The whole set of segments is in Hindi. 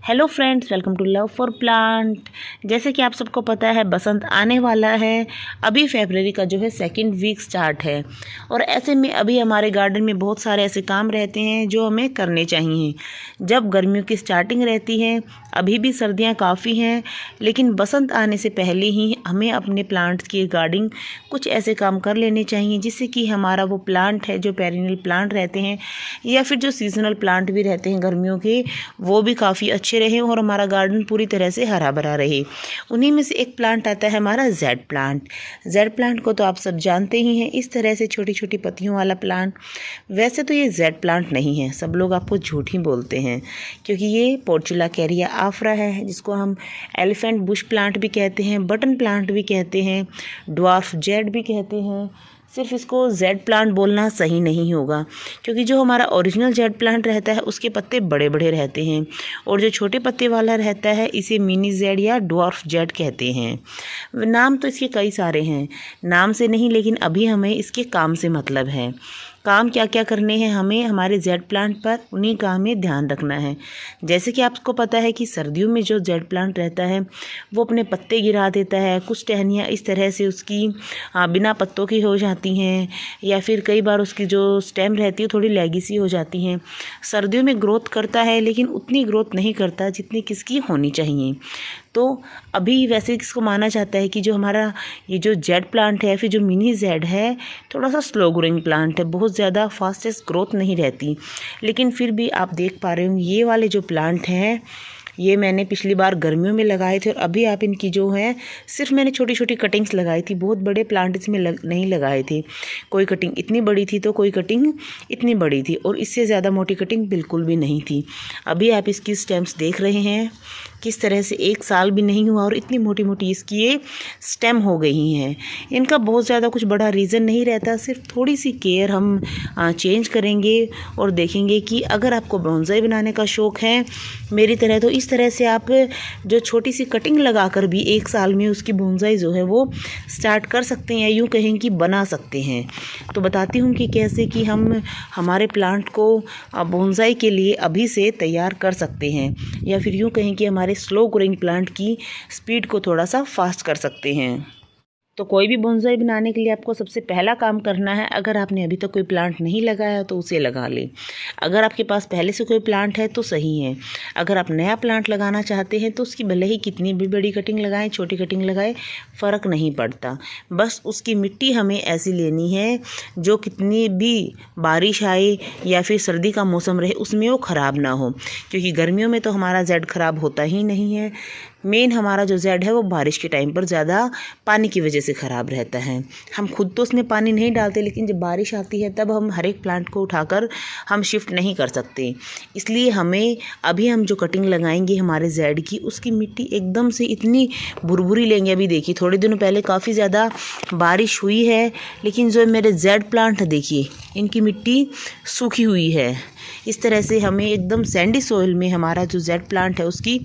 Hello friends, welcome to love for plant. जैसे कि आप सबको पता है बसंत आने वाला है। अभी फरवरी का जो है सेकंड वीक स्टार्ट है और ऐसे में अभी हमारे गार्डन में बहुत सारे ऐसे काम रहते हैं जो हमें करने चाहिए। जब गर्मियों की स्टार्टिंग रहती है, अभी भी सर्दियां काफ़ी हैं, लेकिन बसंत आने से पहले ही हमें अपने प्लांट्स की गार्डनिंग कुछ ऐसे काम कर लेने चाहिए जिससे कि हमारा वो प्लांट है जो पेरिनियल प्लांट रहते हैं या फिर जो सीजनल प्लांट भी रहते हैं गर्मियों के, वो भी काफ़ी अच्छे रहे और हमारा गार्डन पूरी तरह से हरा भरा रहे। उन्हीं में से एक प्लांट आता है हमारा जेड प्लांट। जेड प्लांट को तो आप सब जानते ही हैं, इस तरह से छोटी छोटी पत्तियों वाला प्लांट। वैसे तो ये जेड प्लांट नहीं है, सब लोग आपको झूठ ही बोलते हैं, क्योंकि ये पोर्चुला कैरिया आफ्रा है, जिसको हम एलिफेंट बुश प्लांट भी कहते हैं, बटन प्लांट भी कहते हैं, ड्वार्फ जेड भी कहते हैं। सिर्फ इसको जेड प्लांट बोलना सही नहीं होगा, क्योंकि जो हमारा ओरिजिनल जेड प्लांट रहता है उसके पत्ते बड़े बड़े रहते हैं और जो छोटे पत्ते वाला रहता है इसे मिनी जेड या ड्वार्फ जेड कहते हैं। नाम तो इसके कई सारे हैं, नाम से नहीं, लेकिन अभी हमें इसके काम से मतलब है। काम क्या क्या करने हैं हमें हमारे जेड प्लांट पर, उन्हीं का हमें ध्यान रखना है। जैसे कि आपको पता है कि सर्दियों में जो जेड प्लांट रहता है वो अपने पत्ते गिरा देता है, कुछ टहनियाँ इस तरह से उसकी बिना पत्तों की हो जाती हैं, या फिर कई बार उसकी जो स्टेम रहती है थोड़ी लैगी सी हो जाती हैं। सर्दियों में ग्रोथ करता है लेकिन उतनी ग्रोथ नहीं करता जितनी किसकी होनी चाहिए। तो अभी वैसे इसको माना जाता है कि जो हमारा ये जो जेड प्लांट है, फिर जो मिनी जेड है, थोड़ा सा स्लो ग्रोइंग प्लांट है, बहुत ज़्यादा फास्टेस्ट ग्रोथ नहीं रहती। लेकिन फिर भी आप देख पा रहे हो ये वाले जो प्लांट हैं ये मैंने पिछली बार गर्मियों में लगाए थे और अभी आप इनकी जो है सिर्फ मैंने छोटी छोटी कटिंग्स लगाई थी, बहुत बड़े प्लांट इसमें नहीं लगाए थे। कोई कटिंग इतनी बड़ी थी तो कोई कटिंग इतनी बड़ी थी और इससे ज़्यादा मोटी कटिंग बिल्कुल भी नहीं थी। अभी आप इसकी स्टेम्स देख रहे हैं किस तरह से, एक साल भी नहीं हुआ और इतनी मोटी मोटी इसकी ये स्टेम हो गई हैं। इनका बहुत ज़्यादा कुछ बड़ा रीज़न नहीं रहता, सिर्फ थोड़ी सी केयर हम चेंज करेंगे और देखेंगे कि अगर आपको बोनसाई बनाने का शौक़ है मेरी तरह, तो इस तरह से आप जो छोटी सी कटिंग लगाकर भी एक साल में उसकी बोनसाई जो है वो स्टार्ट कर सकते हैं, या यूँ कहें कि बना सकते हैं। तो बताती हूँ कि कैसे कि हम हमारे प्लांट को बोनसाई के लिए अभी से तैयार कर सकते हैं, या फिर यूँ कहें कि हमारे स्लो ग्रोइंग प्लांट की स्पीड को थोड़ा सा फास्ट कर सकते हैं। तो कोई भी बोनसाई बनाने के लिए आपको सबसे पहला काम करना है, अगर आपने अभी तक कोई प्लांट नहीं लगाया तो उसे लगा लें। अगर आपके पास पहले से कोई प्लांट है तो सही है। अगर आप नया प्लांट लगाना चाहते हैं तो उसकी भले ही कितनी भी बड़ी कटिंग लगाएं, छोटी कटिंग लगाएं, फ़र्क नहीं पड़ता। बस उसकी मिट्टी हमें ऐसी लेनी है जो कितनी भी बारिश आए या फिर सर्दी का मौसम रहे उसमें वो ख़राब ना हो, क्योंकि गर्मियों में तो हमारा जेड ख़राब होता ही नहीं है। मेन हमारा जो जेड है वो बारिश के टाइम पर ज़्यादा पानी की वजह से ख़राब रहता है। हम खुद तो उसमें पानी नहीं डालते, लेकिन जब बारिश आती है तब हम हर एक प्लांट को उठाकर हम शिफ्ट नहीं कर सकते। इसलिए हमें अभी हम जो कटिंग लगाएंगे हमारे जेड की, उसकी मिट्टी एकदम से इतनी भुरभुरी लेंगे। अभी देखिए थोड़े दिनों पहले काफ़ी ज़्यादा बारिश हुई है, लेकिन जो मेरे जेड प्लांट देखिए इनकी मिट्टी सूखी हुई है। इस तरह से हमें एकदम सैंडी सोइल में हमारा जो जेड प्लांट है उसकी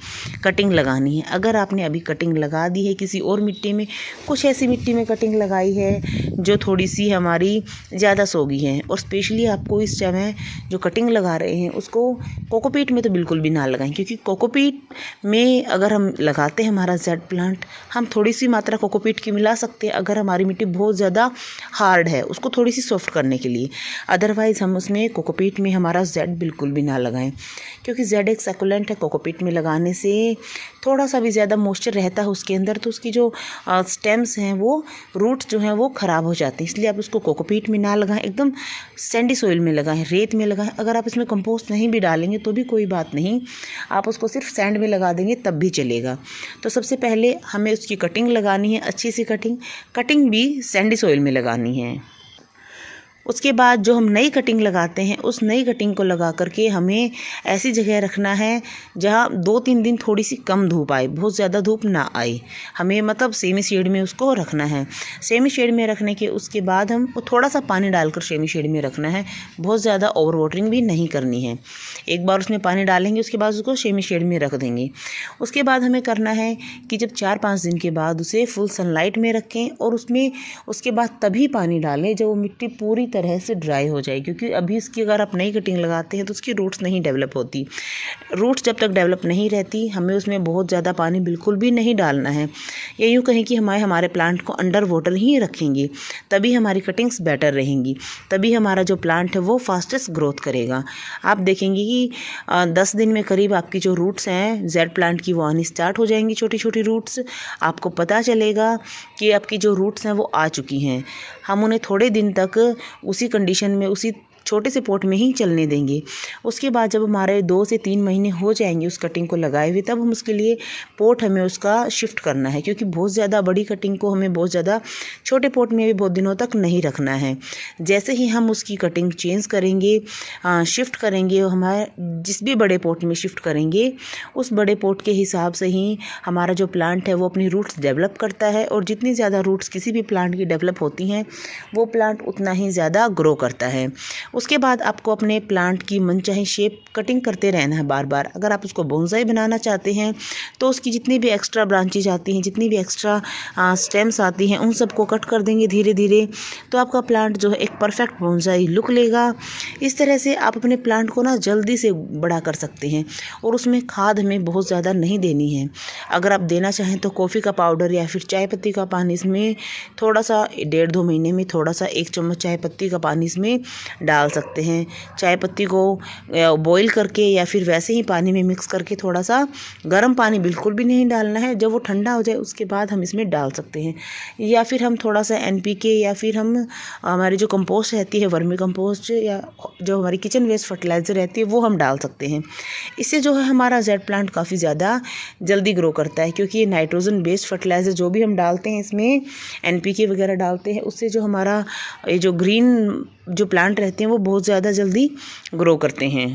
कटिंग लगानी है। अगर आपने अभी कटिंग लगा दी है किसी और मिट्टी में, कुछ ऐसी मिट्टी में कटिंग लगाई है जो थोड़ी सी हमारी ज़्यादा सोगी है, और स्पेशली आपको इस समय जो कटिंग लगा रहे हैं उसको कोकोपीट में तो बिल्कुल भी ना लगाएं, क्योंकि कोकोपीट में अगर हम लगाते हैं हमारा जेड प्लांट, हम थोड़ी सी मात्रा कोकोपीट की मिला सकते हैं अगर हमारी मिट्टी बहुत ज़्यादा हार्ड है, उसको थोड़ी सी सॉफ्ट करने के लिए। अदरवाइज़ हम उसमें कोकोपीट में हमारा जेड बिल्कुल भी ना लगाएं, क्योंकि जेड एक सकुलेंट है। कोकोपीट में लगाने से थोड़ा सा भी ज़्यादा मॉइस्चर रहता है उसके अंदर, तो उसकी जो स्टेम्स हैं वो रूट्स जो हैं वो ख़राब हो जाते हैं। इसलिए आप उसको कोकोपीट में ना लगाएं, एकदम सैंडी सोइल में लगाएं, रेत में लगाएं। अगर आप इसमें कंपोस्ट नहीं भी डालेंगे तो भी कोई बात नहीं, आप उसको सिर्फ सैंड में लगा देंगे तब भी चलेगा। तो सबसे पहले हमें उसकी कटिंग लगानी है, अच्छी सी कटिंग भी सैंडी सोइल में लगानी है। उसके बाद जो हम नई कटिंग लगाते हैं उस नई कटिंग को लगा करके हमें ऐसी जगह रखना है जहाँ 2-3 दिन थोड़ी सी कम धूप आए, बहुत ज़्यादा धूप ना आए। हमें मतलब सेमी शेड में उसको रखना है। सेमी शेड में रखने के उसके बाद हम वो थोड़ा सा पानी डालकर सेमी शेड में रखना है, बहुत ज़्यादा ओवर वाटरिंग भी नहीं करनी है। एक बार उसमें पानी डालेंगे उसके बाद उसको सेमी शेड में रख देंगे। उसके बाद हमें करना है कि जब 4-5 दिन के बाद उसे फुल सनलाइट में रखें और उसमें उसके बाद तभी पानी डालें जब वो मिट्टी पूरी तरह से ड्राई हो जाए, क्योंकि अभी इसकी अगर आप नई कटिंग लगाते हैं तो उसकी रूट्स नहीं डेवलप होती। रूट्स जब तक डेवलप नहीं रहती हमें उसमें बहुत ज़्यादा पानी बिल्कुल भी नहीं डालना है, या यूँ कहें कि हमारे प्लांट को अंडर वाटर ही रखेंगे, तभी हमारी कटिंग्स बेटर रहेंगी, तभी हमारा जो प्लांट है वो फास्टेस्ट ग्रोथ करेगा। आप देखेंगे कि 10 दिन में करीब आपकी जो रूट्स हैं जेड प्लांट की वो आनी स्टार्ट हो जाएंगी, छोटी छोटी रूट्स। आपको पता चलेगा कि आपकी जो रूट्स हैं वो आ चुकी हैं। हम उन्हें थोड़े दिन तक उसी कंडीशन में, उसी छोटे से पॉट में ही चलने देंगे। उसके बाद जब हमारे 2 से 3 महीने हो जाएंगे उस कटिंग को लगाए हुए, तब हम उसके लिए पॉट हमें उसका शिफ्ट करना है, क्योंकि बहुत ज़्यादा बड़ी कटिंग को हमें बहुत ज़्यादा छोटे पॉट में भी बहुत दिनों तक नहीं रखना है। जैसे ही हम उसकी कटिंग चेंज करेंगे, शिफ्ट करेंगे, हमारे जिस भी बड़े पॉट में शिफ्ट करेंगे उस बड़े पॉट के हिसाब से ही हमारा जो प्लांट है वो अपनी रूट्स डेवलप करता है, और जितनी ज़्यादा रूट्स किसी भी प्लांट की डेवलप होती हैं वो प्लांट उतना ही ज़्यादा ग्रो करता है। उसके बाद आपको अपने प्लांट की मनचाही शेप कटिंग करते रहना है बार बार। अगर आप उसको बोनसाई बनाना चाहते हैं तो उसकी जितनी भी एक्स्ट्रा ब्रांचेज आती हैं, जितनी भी एक्स्ट्रा स्टेम्स आती हैं, उन सबको कट कर देंगे धीरे धीरे, तो आपका प्लांट जो है एक परफेक्ट बोनसाई लुक लेगा। इस तरह से आप अपने प्लांट को ना जल्दी से बड़ा कर सकते हैं, और उसमें खाद हमें बहुत ज़्यादा नहीं देनी है। अगर आप देना चाहें तो कॉफ़ी का पाउडर या फिर चाय पत्ती का पानी इसमें थोड़ा सा 1.5-2 महीने में थोड़ा सा 1 चम्मच चाय पत्ती का पानी इसमें डाल सकते हैं। चाय पत्ती को बॉईल करके या फिर वैसे ही पानी में मिक्स करके, थोड़ा सा गर्म पानी बिल्कुल भी नहीं डालना है, जब वो ठंडा हो जाए उसके बाद हम इसमें डाल सकते हैं। या फिर हम थोड़ा सा NPK या फिर हम हमारी जो कंपोस्ट रहती है वर्मी कंपोस्ट, या जो हमारी किचन वेस्ट फर्टिलाइज़र रहती है वो हम डाल सकते हैं। इससे जो है हमारा जेड प्लांट काफ़ी ज़्यादा जल्दी ग्रो करता है, क्योंकि ये नाइट्रोजन बेस्ड फर्टिलाइज़र जो भी हम डालते हैं इसमें NPK वगैरह डालते हैं, उससे जो हमारा ये जो ग्रीन जो प्लांट रहते हैं वो बहुत ज़्यादा जल्दी ग्रो करते हैं।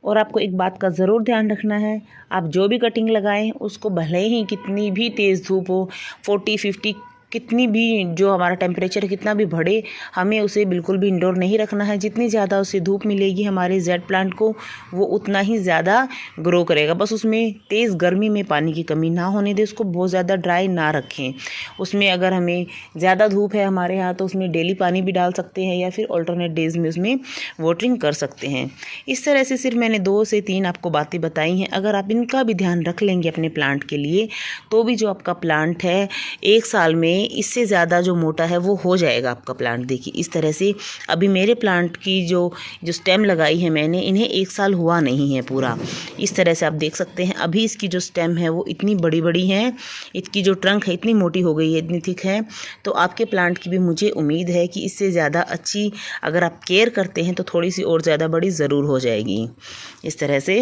और आपको एक बात का ज़रूर ध्यान रखना है, आप जो भी कटिंग लगाएं उसको भले ही कितनी भी तेज़ धूप हो, 40-50 कितनी भी जो हमारा टेम्परेचर कितना भी बढ़े, हमें उसे बिल्कुल भी इंडोर नहीं रखना है। जितनी ज़्यादा उसे धूप मिलेगी हमारे जेड प्लांट को, वो उतना ही ज़्यादा ग्रो करेगा। बस उसमें तेज़ गर्मी में पानी की कमी ना होने दें, उसको बहुत ज़्यादा ड्राई ना रखें। उसमें अगर हमें ज़्यादा धूप है हमारे यहाँ तो उसमें डेली पानी भी डाल सकते हैं, या फिर ऑल्टरनेट डेज़ में उसमें वाटरिंग कर सकते हैं। इस तरह से सिर्फ मैंने 2 से 3 आपको बातें बताई हैं। अगर आप इनका भी ध्यान रख लेंगे अपने प्लांट के लिए, तो भी जो आपका प्लांट है 1 साल में इससे ज़्यादा जो मोटा है वो हो जाएगा आपका प्लांट। देखिए इस तरह से अभी मेरे प्लांट की जो स्टेम लगाई है मैंने, इन्हें 1 साल हुआ नहीं है पूरा। इस तरह से आप देख सकते हैं अभी इसकी जो स्टेम है वो इतनी बड़ी बड़ी है, इसकी जो ट्रंक है इतनी मोटी हो गई है, इतनी थिक है। तो आपके प्लांट की भी मुझे उम्मीद है कि इससे ज़्यादा अच्छी अगर आप केयर करते हैं तो थोड़ी सी और ज़्यादा बड़ी ज़रूर हो जाएगी। इस तरह से